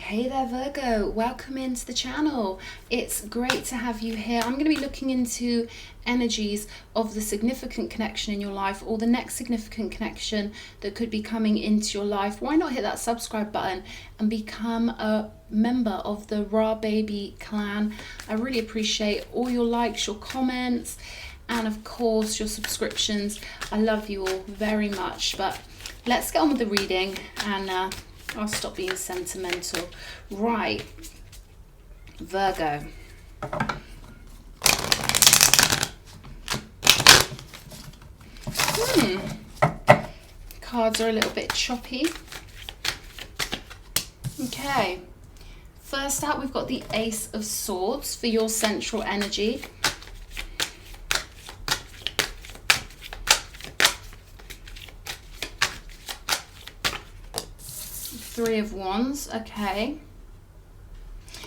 Hey there Virgo, welcome into the channel. It's great to have you here. I'm going to be looking into energies of the significant connection in your life or the next significant connection that could be coming into your life. Why not hit that subscribe button and become a member of the Raw Baby clan? I really appreciate all your likes, your comments, and of course your subscriptions. I love you all very much, but let's get on with the reading and I'll stop being sentimental. Right, Virgo. Cards are a little bit choppy. Okay, first out we've got the Ace of Swords for your central energy. Three of Wands, okay.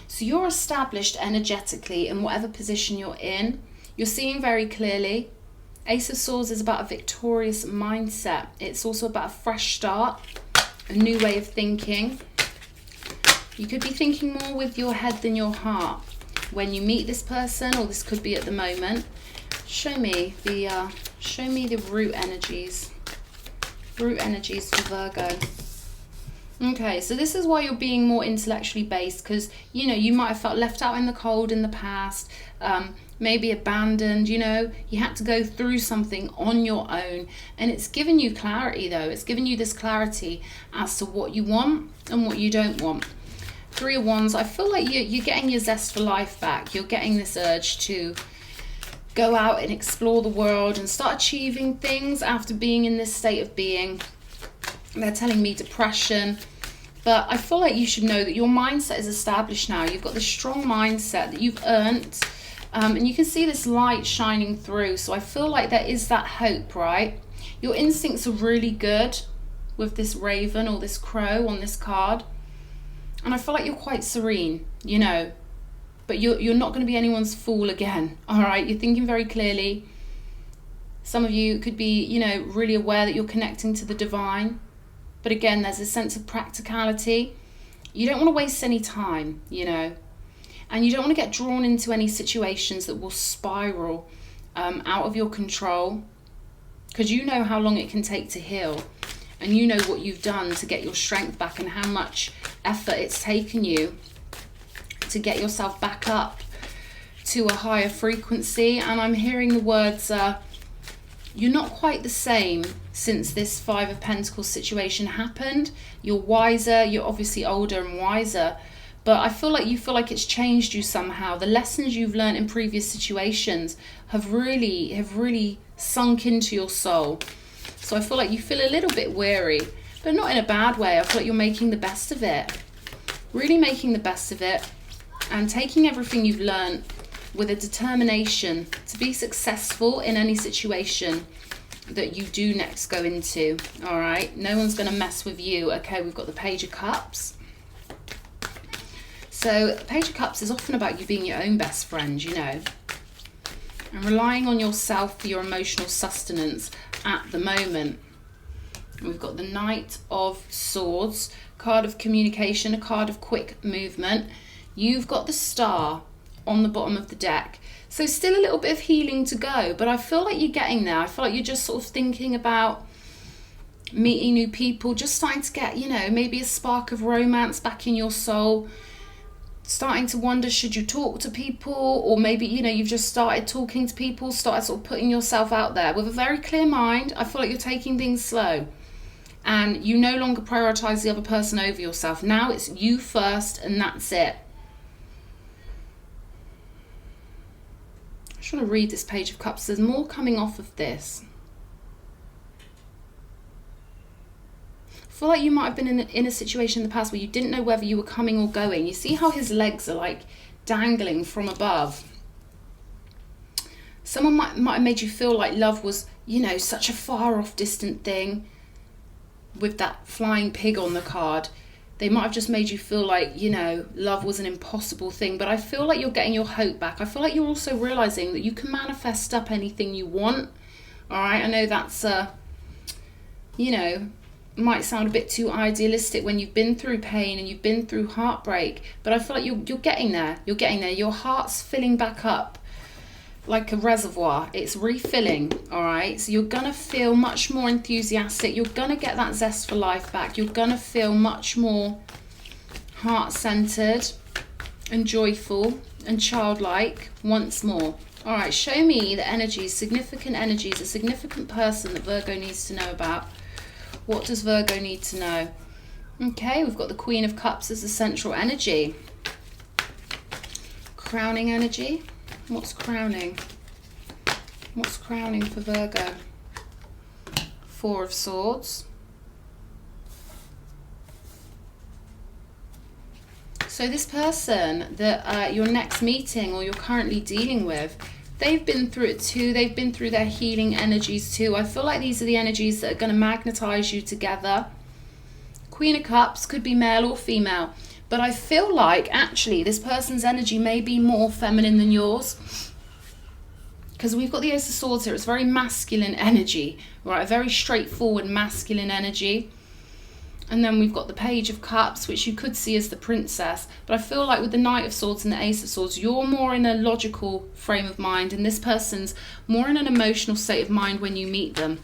So you're established energetically in whatever position you're in. You're seeing very clearly. Ace of Swords is about a victorious mindset. It's also about a fresh start, a new way of thinking. You could be thinking more with your head than your heart when you meet this person, or this could be at the moment. Show me the root energies. Root energies for Virgo. Okay, so this is why you're being more intellectually based, because, you know, you might have felt left out in the cold in the past, maybe abandoned, you know, you had to go through something on your own, and it's given you clarity though. It's given you this clarity as to what you want and what you don't want. Three of Wands, I feel like you're getting your zest for life back. You're getting this urge to go out and explore the world and start achieving things after being in this state of being. They're telling me depression, but I feel like you should know that your mindset is established now. You've got this strong mindset that you've earned, and you can see this light shining through. So I feel like there is that hope, right? Your instincts are really good with this raven or this crow on this card, and I feel like you're quite serene, you know, but you're not going to be anyone's fool again. All right, you're thinking very clearly. Some of you could be, you know, really aware that you're connecting to the divine. But again, there's a sense of practicality. You don't want to waste any time, you know, and you don't want to get drawn into any situations that will spiral out of your control, because you know how long it can take to heal, and you know what you've done to get your strength back and how much effort it's taken you to get yourself back up to a higher frequency. And I'm hearing the words, you're not quite the same since this Five of Pentacles situation happened. You're wiser, you're obviously older and wiser, but I feel like you feel like it's changed you somehow. The lessons you've learned in previous situations have really sunk into your soul. So I feel like you feel a little bit weary, but not in a bad way. I feel like you're making the best of it. Really making the best of it and taking everything you've learned with a determination to be successful in any situation that you do next go into. All right, no one's going to mess with you. Okay, we've got the Page of Cups. So the Page of Cups is often about you being your own best friend, you know, and relying on yourself for your emotional sustenance at the moment. We've got the Knight of Swords, card of communication, a card of quick movement. You've got the Star on the bottom of the deck. So still a little bit of healing to go, but I feel like you're getting there. I feel like you're just sort of thinking about meeting new people, just starting to get, you know, maybe a spark of romance back in your soul, starting to wonder, should you talk to people? Or maybe, you know, you've just started talking to people, started sort of putting yourself out there with a very clear mind. I feel like you're taking things slow and you no longer prioritize the other person over yourself. Now it's you first and that's it. I just want to read this Page of Cups. There's more coming off of this. I feel like you might have been in a situation in the past where you didn't know whether you were coming or going. You see how his legs are like dangling from above. Someone might have made you feel like love was, you know, such a far off distant thing. With that flying pig on the card, they might have just made you feel like, you know, love was an impossible thing. But I feel like you're getting your hope back. I feel like you're also realizing that you can manifest up anything you want. All right, I know that's, you know, might sound a bit too idealistic when you've been through pain and you've been through heartbreak, but I feel like you're getting there. You're getting there. Your heart's filling back up like a reservoir. It's refilling, all right? So you're gonna feel much more enthusiastic. You're gonna get that zest for life back. You're gonna feel much more heart-centered and joyful and childlike once more. All right, show me the energies, significant energies, a significant person that Virgo needs to know about. What does Virgo need to know? Okay, we've got the Queen of Cups as the central energy. Crowning energy. What's crowning? What's crowning for Virgo? Four of Swords. So this person that you're next meeting or you're currently dealing with, they've been through it too. They've been through their healing energies too. I feel like these are the energies that are going to magnetize you together. Queen of Cups could be male or female. But I feel like actually this person's energy may be more feminine than yours. Because we've got the Ace of Swords here. It's very masculine energy, right? A very straightforward masculine energy. And then we've got the Page of Cups, which you could see as the Princess. But I feel like with the Knight of Swords and the Ace of Swords, you're more in a logical frame of mind. And this person's more in an emotional state of mind when you meet them.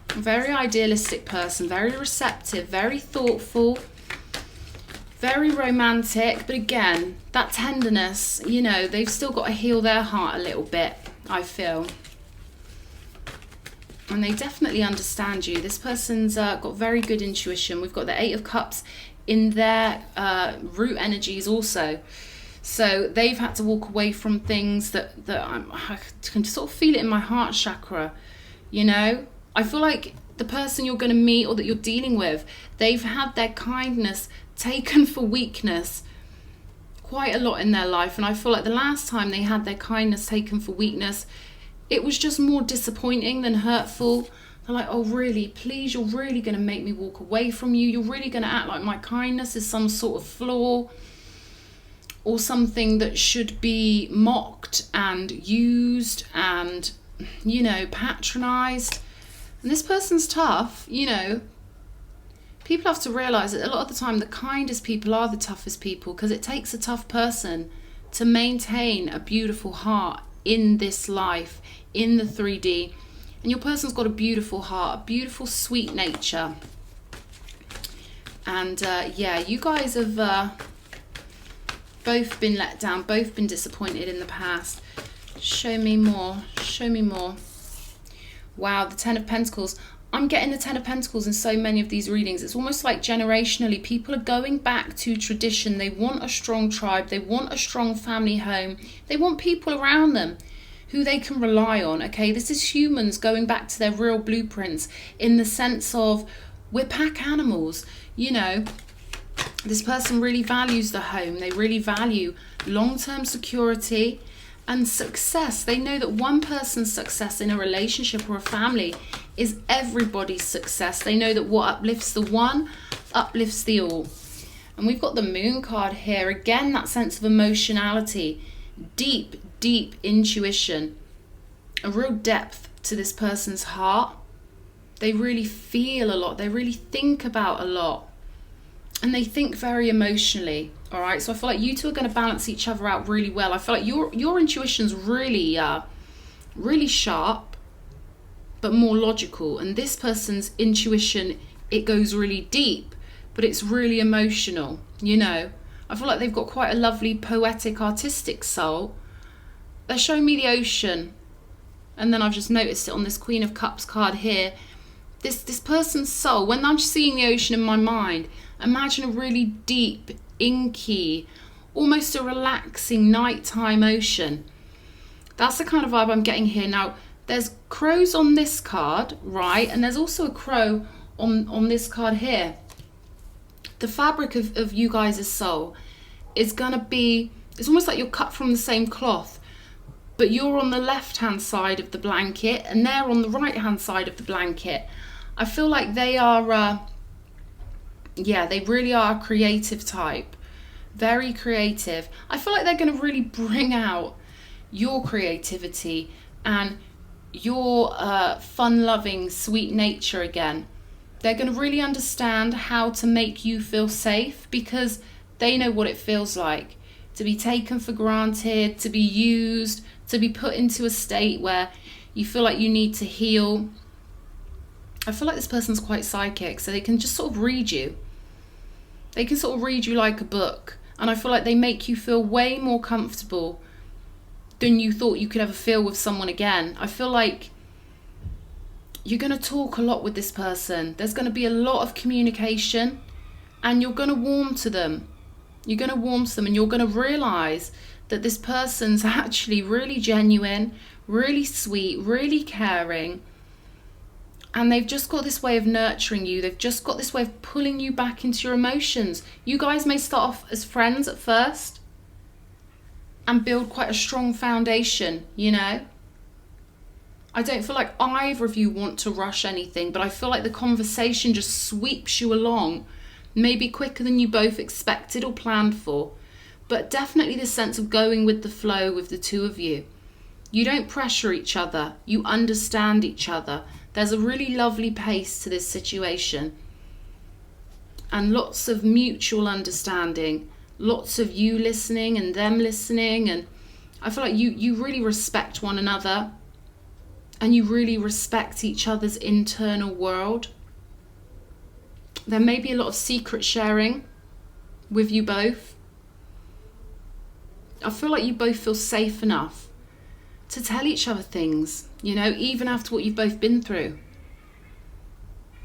A very idealistic person, very receptive, very thoughtful. Very romantic, but again, that tenderness, you know, they've still got to heal their heart a little bit, I feel. And they definitely understand you. This person's got very good intuition. We've got the Eight of Cups in their root energies also. So they've had to walk away from things that I can sort of feel it in my heart chakra, you know. I feel like the person you're going to meet or that you're dealing with, they've had their kindness taken for weakness quite a lot in their life. And I feel like the last time they had their kindness taken for weakness, it was just more disappointing than hurtful. They're like, oh really, please, you're really going to make me walk away from you? You're really going to act like my kindness is some sort of flaw or something that should be mocked and used and, you know, patronized? And this person's tough, you know. People have to realise that a lot of the time the kindest people are the toughest people, because it takes a tough person to maintain a beautiful heart in this life, in the 3D. And your person's got a beautiful heart, a beautiful sweet nature. And yeah, you guys have both been let down, both been disappointed in the past. Show me more, show me more. Wow, the Ten of Pentacles. I'm getting the Ten of Pentacles in so many of these readings. It's almost like generationally, people are going back to tradition. They want a strong tribe. They want a strong family home. They want people around them who they can rely on, okay? This is humans going back to their real blueprints in the sense of we're pack animals, you know. This person really values the home. They really value long-term security and success. They know that one person's success in a relationship or a family is everybody's success. They know that what uplifts the one uplifts the all. And we've got the Moon card here. Again, that sense of emotionality, deep, deep intuition, a real depth to this person's heart. They really feel a lot. They really think about a lot. And they think very emotionally. All right, so I feel like you two are going to balance each other out really well. I feel like your intuition's really, really sharp, but more logical. And this person's intuition, it goes really deep, but it's really emotional, you know. I feel like they've got quite a lovely, poetic, artistic soul. They're showing me the ocean. And then I've just noticed it on this Queen of Cups card here. This person's soul, when I'm seeing the ocean in my mind, imagine a really deep, inky, almost a relaxing nighttime ocean. That's the kind of vibe I'm getting here. Now, there's crows on this card, right? And there's also a crow on this card here. The fabric of you guys' soul is gonna be, it's almost like you're cut from the same cloth, but you're on the left-hand side of the blanket and they're on the right-hand side of the blanket. I feel like they are, yeah, they really are a creative type. Very creative. I feel like they're going to really bring out your creativity and your fun-loving, sweet nature again. They're going to really understand how to make you feel safe, because they know what it feels like to be taken for granted, to be used, to be put into a state where you feel like you need to heal. I feel like this person's quite psychic, so they can just sort of read you. They can sort of read you like a book. And I feel like they make you feel way more comfortable than you thought you could ever feel with someone again. I feel like you're going to talk a lot with this person. There's going to be a lot of communication, and you're going to warm to them. You're going to warm to them, and you're going to realize that this person's actually really genuine, really sweet, really caring. And they've just got this way of nurturing you. They've just got this way of pulling you back into your emotions. You guys may start off as friends at first and build quite a strong foundation, you know. I don't feel like either of you want to rush anything, but I feel like the conversation just sweeps you along, maybe quicker than you both expected or planned for. But definitely this sense of going with the flow with the two of you. You don't pressure each other. You understand each other. There's a really lovely pace to this situation. And lots of mutual understanding. Lots of you listening and them listening. And I feel like you really respect one another. And you really respect each other's internal world. There may be a lot of secret sharing with you both. I feel like you both feel safe enough to tell each other things, you know, even after what you've both been through.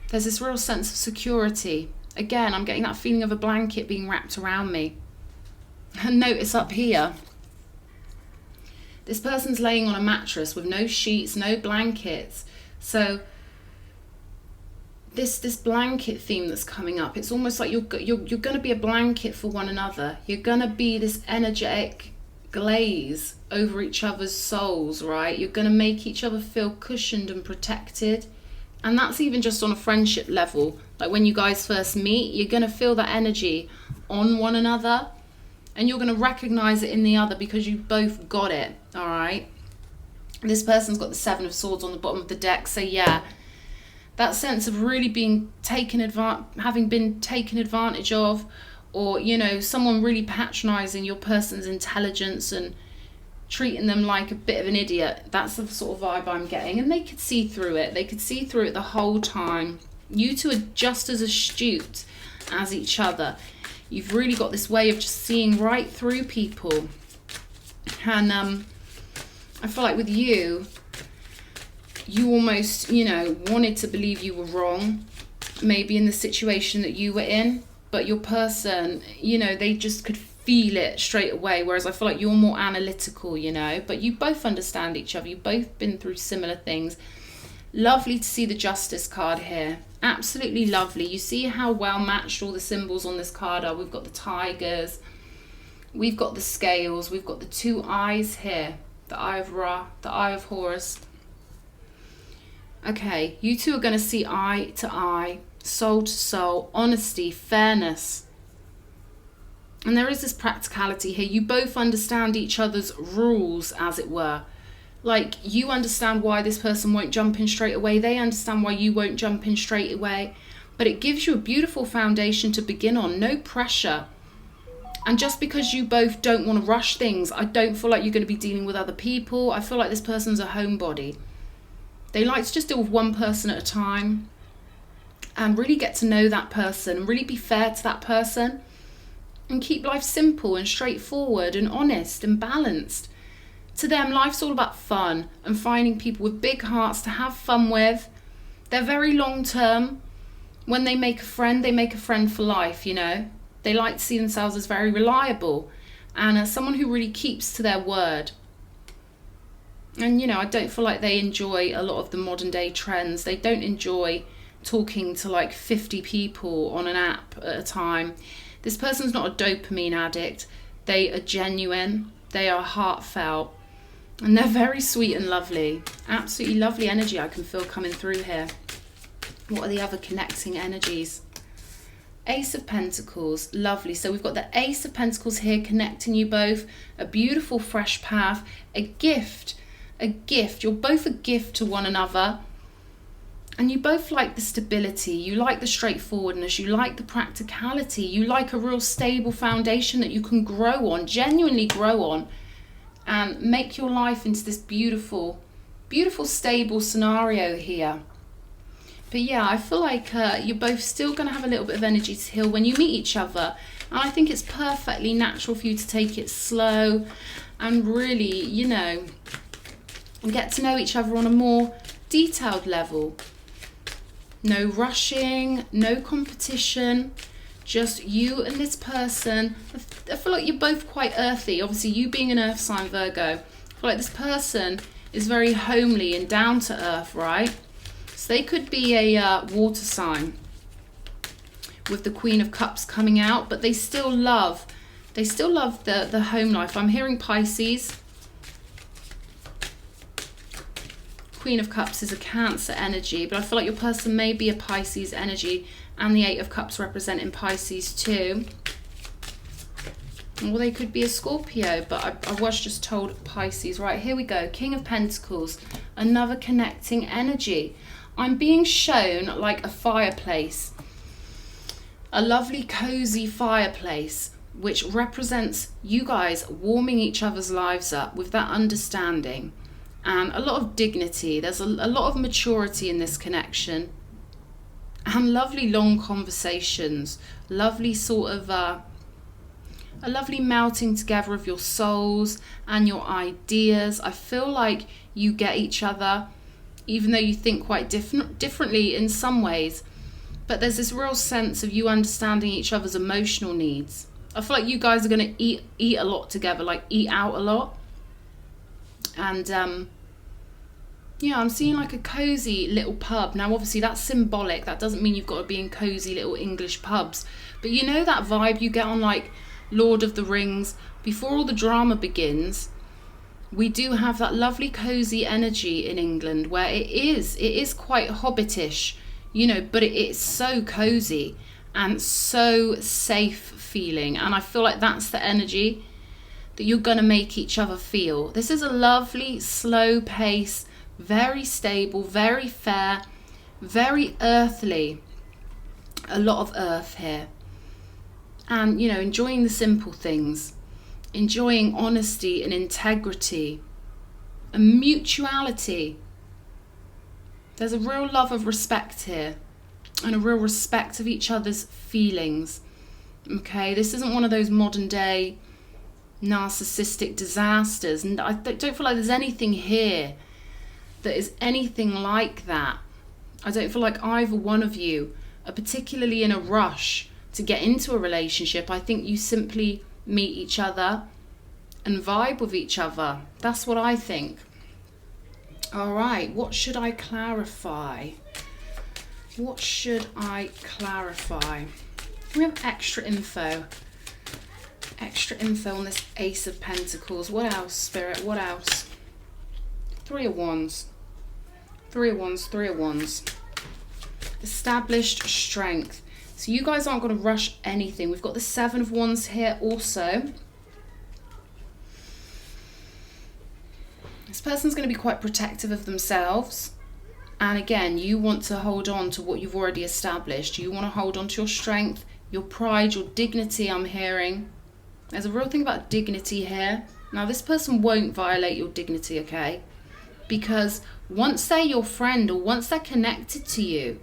There's this real sense of security. Again, I'm getting that feeling of a blanket being wrapped around me. And notice up here, this person's laying on a mattress with no sheets, no blankets. So this blanket theme that's coming up, it's almost like you're going to be a blanket for one another. You're going to be this energetic glaze over each other's souls, right? You're going to make each other feel cushioned and protected. And that's even just on a friendship level. Like when you guys first meet, you're going to feel that energy on one another. And you're going to recognize it in the other because you both got it, all right? This person's got the Seven of Swords on the bottom of the deck. So yeah, that sense of really being having been taken advantage of, or, you know, someone really patronizing your person's intelligence and treating them like a bit of an idiot. That's the sort of vibe I'm getting. And they could see through it. They could see through it the whole time. You two are just as astute as each other. You've really got this way of just seeing right through people. And I feel like with you, you almost, you know, wanted to believe you were wrong, maybe in the situation that you were in. But your person, you know, they just could feel it straight away. Whereas I feel like you're more analytical, you know. But you both understand each other. You've both been through similar things. Lovely to see the Justice card here. Absolutely lovely. You see how well matched all the symbols on this card are. We've got the tigers. We've got the scales. We've got the two eyes here. The eye of Ra, the eye of Horus. Okay, you two are going to see eye to eye, soul to soul, honesty, fairness. And there is this practicality here. You both understand each other's rules, as it were. Like, you understand why this person won't jump in straight away. They understand why you won't jump in straight away. But it gives you a beautiful foundation to begin on. No pressure. And just because you both don't want to rush things, I don't feel like you're going to be dealing with other people. I feel like this person's a homebody. They like to just deal with one person at a time and really get to know that person and really be fair to that person and keep life simple and straightforward and honest and balanced. To them, life's all about fun and finding people with big hearts to have fun with. They're very long term. When they make a friend for life, you know. They like to see themselves as very reliable and as someone who really keeps to their word. And, you know, I don't feel like they enjoy a lot of the modern day trends. They don't enjoy talking to like 50 people on an app at a time. This person's not a dopamine addict. They are genuine. They are heartfelt. And they're very sweet and lovely. Absolutely lovely energy I can feel coming through here. What are the other connecting energies? Ace of Pentacles, lovely. So we've got the Ace of Pentacles here connecting you both. A beautiful fresh path, a gift. You're both a gift to one another. And you both like the stability, you like the straightforwardness, you like the practicality, you like a real stable foundation that you can grow on, genuinely grow on, and make your life into this beautiful, beautiful, stable scenario here. But yeah, I feel like you're both still going to have a little bit of energy to heal when you meet each other. And I think it's perfectly natural for you to take it slow and really, you know, get to know each other on a more detailed level. No rushing, no competition, just you and this person. I feel like you're both quite earthy. Obviously, you being an earth sign, Virgo. I feel like this person is very homely and down to earth, right? So they could be a water sign with the Queen of Cups coming out, but they still love the home life. I'm hearing Pisces. Queen of Cups is a Cancer energy, but I feel like your person may be a Pisces energy, and the 8 of Cups representing Pisces too. Or they could be a Scorpio, but I was just told Pisces. Right, here we go. King of Pentacles, another connecting energy. I'm being shown like a fireplace, a lovely cozy fireplace, which represents you guys warming each other's lives up with that understanding. And a lot of dignity. There's a lot of maturity in this connection, and lovely long conversations, lovely sort of a lovely melting together of your souls and your ideas. I feel like you get each other, even though you think quite differently in some ways, but there's this real sense of you understanding each other's emotional needs. I feel like you guys are going to eat a lot together, like eat out a lot. And yeah, I'm seeing like a cozy little pub. Now obviously that's symbolic, that doesn't mean you've got to be in cozy little English pubs, but you know that vibe you get on like Lord of the Rings. Before all the drama begins, we do have that lovely cozy energy in England where it is quite hobbitish, you know, but it's so cozy and so safe feeling. And I feel like that's the energy that you're going to make each other feel. This is a lovely, slow pace, very stable, very fair, very earthly. A lot of earth here. And, you know, enjoying the simple things. Enjoying honesty and integrity. And mutuality. There's a real love of respect here. And a real respect of each other's feelings. Okay, this isn't one of those modern day narcissistic disasters, and I don't feel like there's anything here that is anything like that. I don't feel like either one of you are particularly in a rush to get into a relationship. I think you simply meet each other and vibe with each other. That's what I think. All right, what should I clarify? What should I clarify? We have extra info on this Ace of Pentacles. What else, Spirit? What else? 3 of Wands. 3 of Wands, 3 of Wands. Established strength. So you guys aren't going to rush anything. We've got the 7 of Wands here also. This person's going to be quite protective of themselves. And again, you want to hold on to what you've already established. You want to hold on to your strength, your pride, your dignity, I'm hearing. There's a real thing about dignity here. Now, this person won't violate your dignity, okay? Because once they're your friend or once they're connected to you,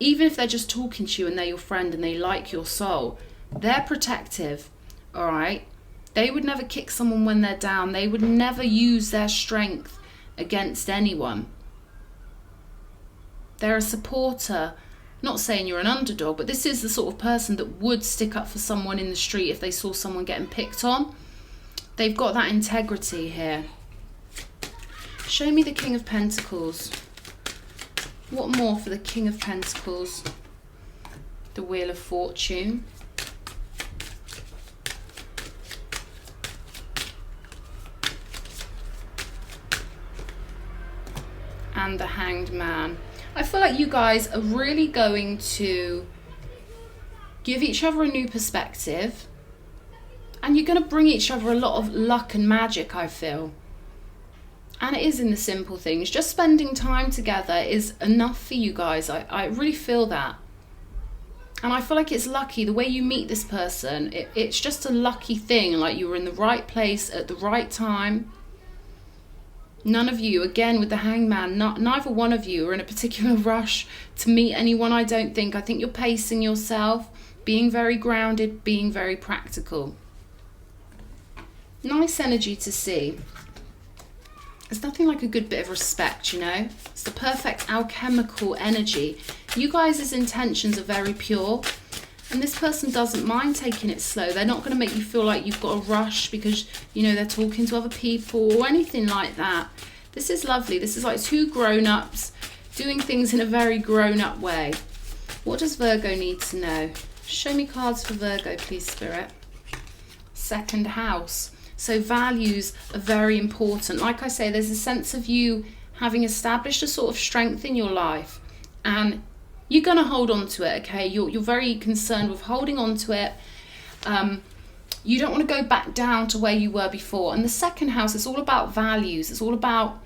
even if they're just talking to you and they're your friend and they like your soul, they're protective, all right? They would never kick someone when they're down. They would never use their strength against anyone. They're a supporter. Not saying you're an underdog, but this is the sort of person that would stick up for someone in the street if they saw someone getting picked on. They've got that integrity here. Show me the King of Pentacles. What more for the King of Pentacles? The Wheel of Fortune. And the Hanged Man. I feel like you guys are really going to give each other a new perspective, and you're going to bring each other a lot of luck and magic, I feel. And it is in the simple things. Just spending time together is enough for you guys. I really feel that. And I feel like it's lucky. The way you meet this person, it's just a lucky thing. Like you were in the right place at the right time. None of you, again with the Hangman, neither one of you are in a particular rush to meet anyone, I don't think. I think you're pacing yourself, being very grounded, being very practical. Nice energy to see. There's nothing like a good bit of respect, you know. It's the perfect alchemical energy. You guys' intentions are very pure. And this person doesn't mind taking it slow. They're not going to make you feel like you've got a rush because, you know, they're talking to other people or anything like that. This is lovely. This is like two grown-ups doing things in a very grown-up way. What does Virgo need to know? Show me cards for Virgo, please, Spirit. Second house. So values are very important. Like I say, there's a sense of you having established a sort of strength in your life. And you're going to hold on to it, okay? You're very concerned with holding on to it. You don't want to go back down to where you were before. And the second house is all about values. It's all about,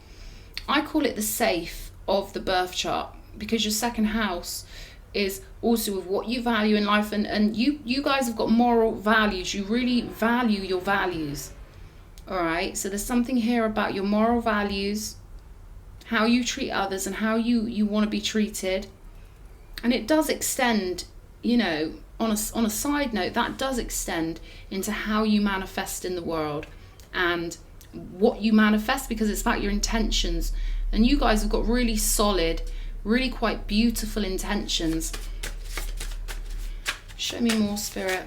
I call it the safe of the birth chart, because your second house is also with what you value in life. And you guys have got moral values. You really value your values. All right? So there's something here about your moral values, how you treat others and how you want to be treated. And it does extend, you know, on a side note, that does extend into how you manifest in the world and what you manifest, because it's about your intentions. And you guys have got really solid, really quite beautiful intentions. Show me more, Spirit.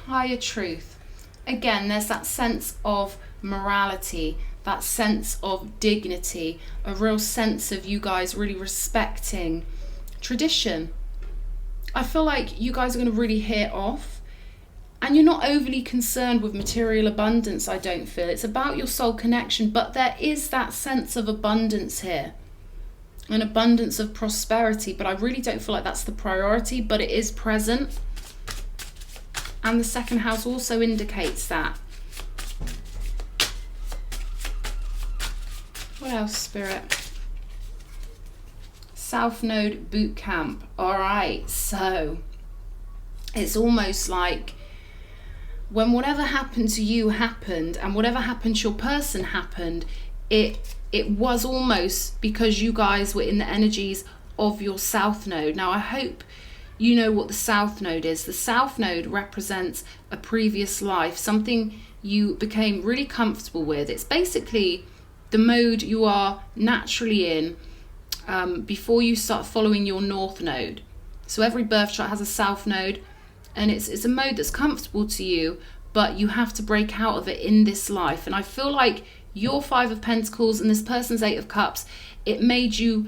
Higher truth. Again, there's that sense of morality, that sense of dignity, a real sense of you guys really respecting tradition. I feel like you guys are going to really hit off, and you're not overly concerned with material abundance, I don't feel. It's about your soul connection, but there is that sense of abundance here, an abundance of prosperity, but I really don't feel like that's the priority, but it is present. And the second house also indicates that. What else, Spirit? South Node boot camp. All right, so it's almost like when whatever happened to you happened, and whatever happened to your person happened, it was almost because you guys were in the energies of your South Node. Now, I hope you know what the South Node is. The South Node represents a previous life, something you became really comfortable with. It's basically the mode you are naturally in before you start following your North Node. So every birth chart has a South Node, and it's a mode that's comfortable to you, but you have to break out of it in this life. And I feel like your Five of Pentacles and this person's Eight of Cups, it made you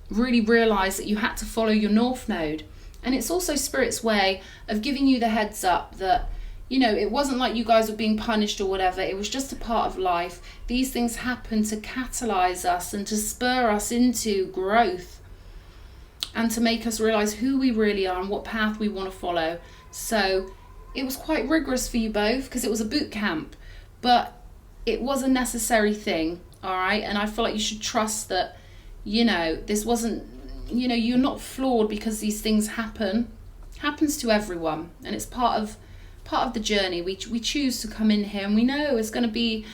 really realize that you had to follow your North Node. And it's also Spirit's way of giving you the heads up that, you know, it wasn't like you guys were being punished or whatever. It was just a part of life. These things happen to catalyze us and to spur us into growth and to make us realize who we really are and what path we want to follow. So it was quite rigorous for you both because it was a boot camp, but it was a necessary thing, all right? And I feel like you should trust that, you know, this wasn't, you know, you're not flawed because these things happens to everyone, and it's part of the journey. We choose to come in here, and we know it's going to be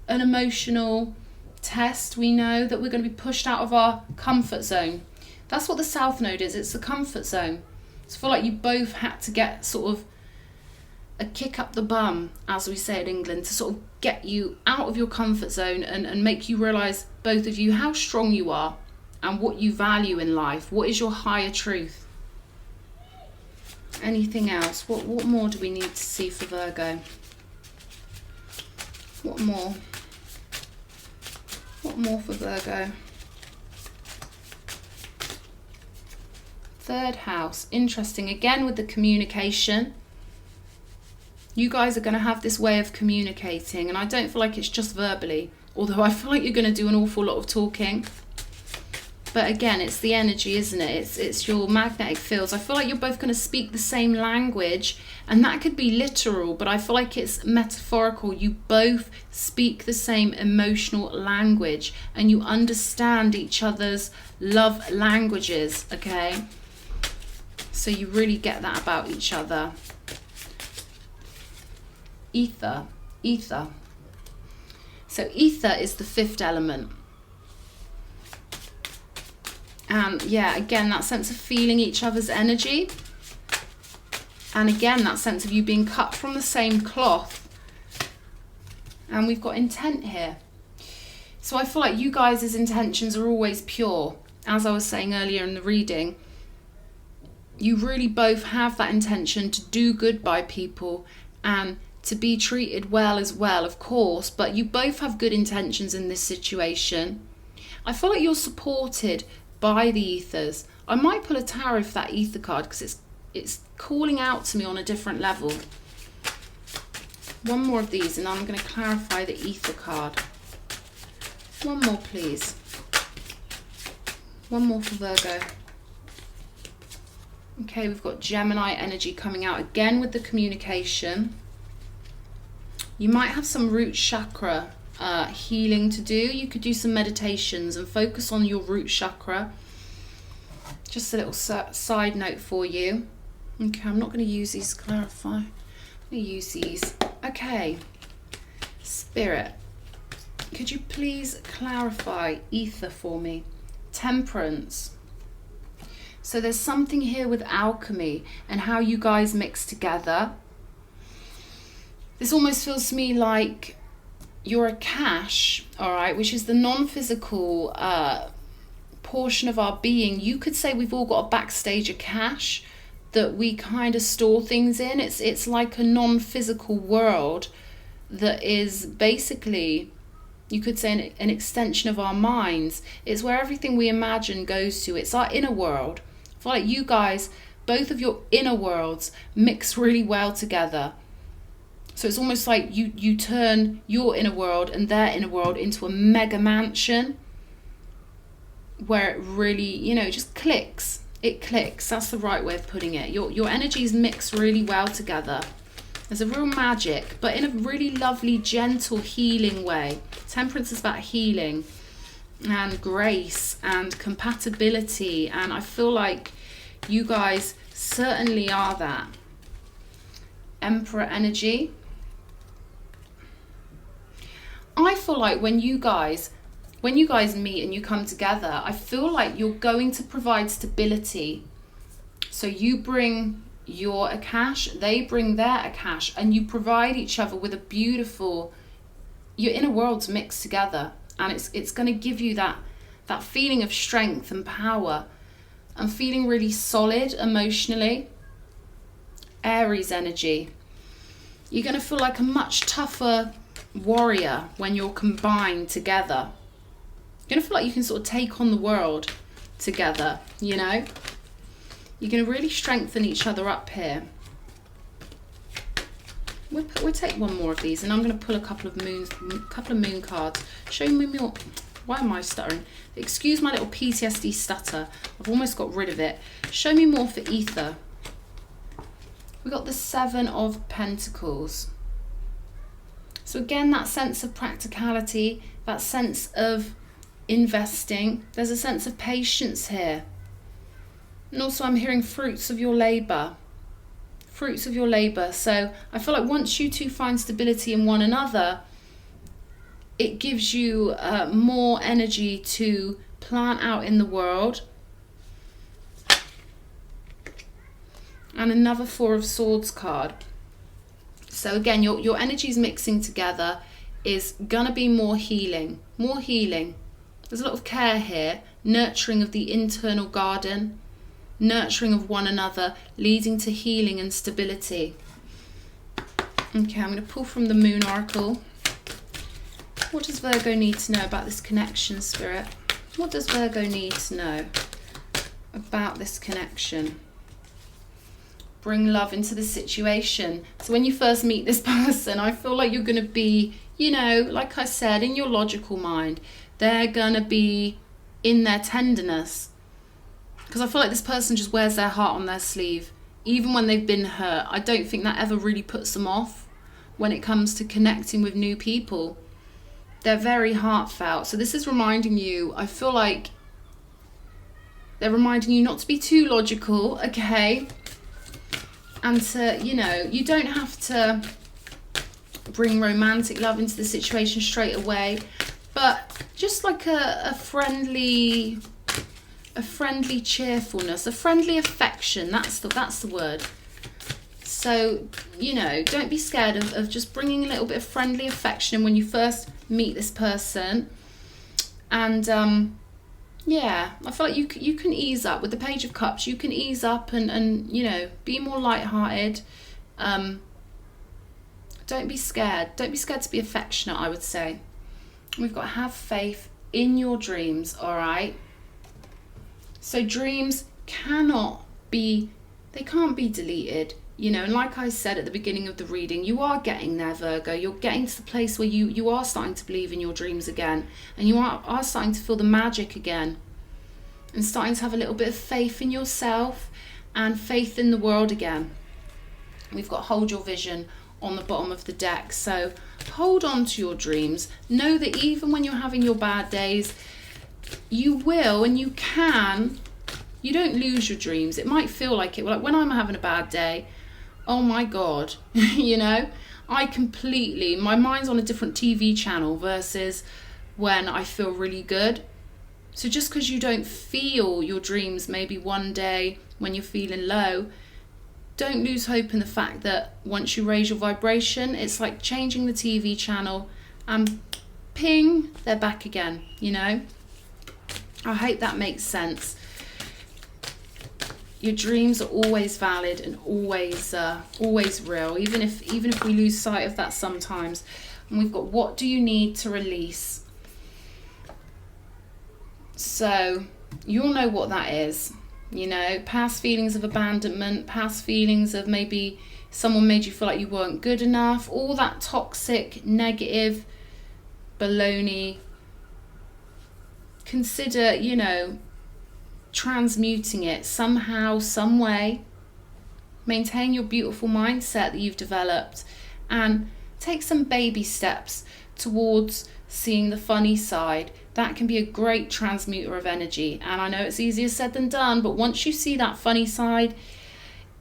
an emotional test. We know that we're going to be pushed out of our comfort zone. That's what the South Node is. It's the comfort zone. So I feel like you both had to get sort of a kick up the bum, as we say in England, to sort of get you out of your comfort zone and make you realize, both of you, how strong you are and what you value in life. What is your higher truth? Anything else? What more do we need to see for Virgo? What more? What more for Virgo? Third house. Interesting. Again with the communication. You guys are going to have this way of communicating, and I don't feel like it's just verbally, although I feel like you're going to do an awful lot of talking. But again, it's the energy, isn't it? It's your magnetic fields. I feel like you're both going to speak the same language, and that could be literal, but I feel like it's metaphorical. You both speak the same emotional language, and you understand each other's love languages, okay? So you really get that about each other. Ether. So ether is the fifth element. And yeah, again, that sense of feeling each other's energy. And again, that sense of you being cut from the same cloth. And we've got intent here. So I feel like you guys' intentions are always pure. As I was saying earlier in the reading, you really both have that intention to do good by people and to be treated well as well, of course. But you both have good intentions in this situation. I feel like you're supported by the ethers. I might pull a tarot for that ether card because it's calling out to me on a different level. One more of these and I'm going to clarify the ether card. One more, please. One more for Virgo. Okay, we've got Gemini energy coming out again with the communication. You might have some root chakra healing to do. You could do some meditations and focus on your root chakra. Just a little side note for you. Okay, I'm not going to use these to clarify. I'm going to use these. Okay, Spirit, could you please clarify ether for me? Temperance. So there's something here with alchemy and how you guys mix together. This almost feels to me like you're a cache, all right, which is the non-physical portion of our being. You could say we've all got a backstage, a cache that we kind of store things in. It's like a non-physical world that is basically, you could say, an extension of our minds. It's where everything we imagine goes to. It's our inner world. I feel like you guys, both of your inner worlds mix really well together. So it's almost like you turn your inner world and their inner world into a mega mansion where it really, you know, just clicks. It clicks. That's the right way of putting it. Your energies mix really well together. There's a real magic, but in a really lovely, gentle, healing way. Temperance is about healing and grace and compatibility, and I feel like you guys certainly are that. Emperor energy. I feel like when you guys meet and you come together, I feel like you're going to provide stability. So you bring your Akash, they bring their Akash, and you provide each other with a beautiful, your inner worlds mixed together, and it's going to give you that feeling of strength and power and feeling really solid emotionally. Aries energy. You're going to feel like a much tougher warrior when you're combined together. You're going to feel like you can sort of take on the world together, you know? You're going to really strengthen each other up here. We'll take one more of these, and I'm going to pull a couple of moon cards. Show me more. Why am I stuttering? Excuse my little PTSD stutter. I've almost got rid of it. Show me more for ether. We got the 7 of Pentacles. So again, that sense of practicality, that sense of investing. There's a sense of patience here. And also I'm hearing fruits of your labour. Fruits of your labour. So I feel like once you two find stability in one another, it gives you more energy to plant out in the world. And another 4 of Swords card. So again, your energies mixing together is going to be more healing. More healing. There's a lot of care here. Nurturing of the internal garden. Nurturing of one another, leading to healing and stability. Okay, I'm going to pull from the Moon Oracle. What does Virgo need to know about this connection, Spirit? What does Virgo need to know about this connection? Bring love into the situation. So when you first meet this person, I feel like you're going to be, you know, like I said, in your logical mind, they're going to be in their tenderness. Because I feel like this person just wears their heart on their sleeve. Even when they've been hurt, I don't think that ever really puts them off when it comes to connecting with new people. They're very heartfelt. So this is reminding you, I feel like they're reminding you not to be too logical, okay? And to, you know, you don't have to bring romantic love into the situation straight away, but just like a friendly cheerfulness, a friendly affection, that's the word. So, you know, don't be scared of just bringing a little bit of friendly affection when you first meet this person. And yeah, I feel like you can ease up with the Page of Cups. You can ease up and you know, be more lighthearted. Don't be scared. Don't be scared to be affectionate, I would say. We've got have faith in your dreams, all right? So dreams can't be deleted, you know, and like I said at the beginning of the reading, you are getting there, Virgo. You're getting to the place where you are starting to believe in your dreams again, and you are starting to feel the magic again, and starting to have a little bit of faith in yourself and faith in the world again. We've got hold your vision on the bottom of the deck. So hold on to your dreams. Know that even when you're having your bad days, you will and you can. You don't lose your dreams. It might feel like it. Like when I'm having a bad day, oh my God, you know, my mind's on a different TV channel versus when I feel really good. So just because you don't feel your dreams maybe one day when you're feeling low, don't lose hope in the fact that once you raise your vibration, it's like changing the TV channel and ping, they're back again, you know? I hope that makes sense. Your dreams are always valid and always real, even if we lose sight of that sometimes. And we've got, what do you need to release? So you'll know what that is. You know, past feelings of abandonment, past feelings of maybe someone made you feel like you weren't good enough, all that toxic, negative baloney. Consider, you know, transmuting it somehow, some way. Maintain your beautiful mindset that you've developed and take some baby steps towards seeing the funny side. That can be a great transmuter of energy. And I know it's easier said than done, but once you see that funny side,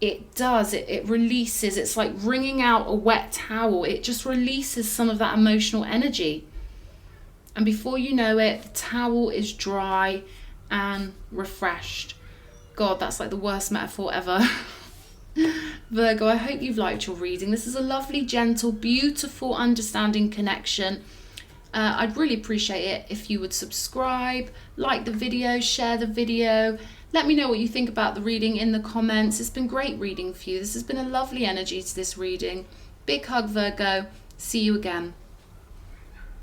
it releases. It's like wringing out a wet towel. It just releases some of that emotional energy. And before you know it, the towel is dry and refreshed. God, that's like the worst metaphor ever. Virgo, I hope you've liked your reading. This is a lovely, gentle, beautiful, understanding connection. I'd really appreciate it if you would subscribe, like the video, share the video. Let me know what you think about the reading in the comments. It's been great reading for you. This has been a lovely energy to this reading. Big hug, Virgo. See you again.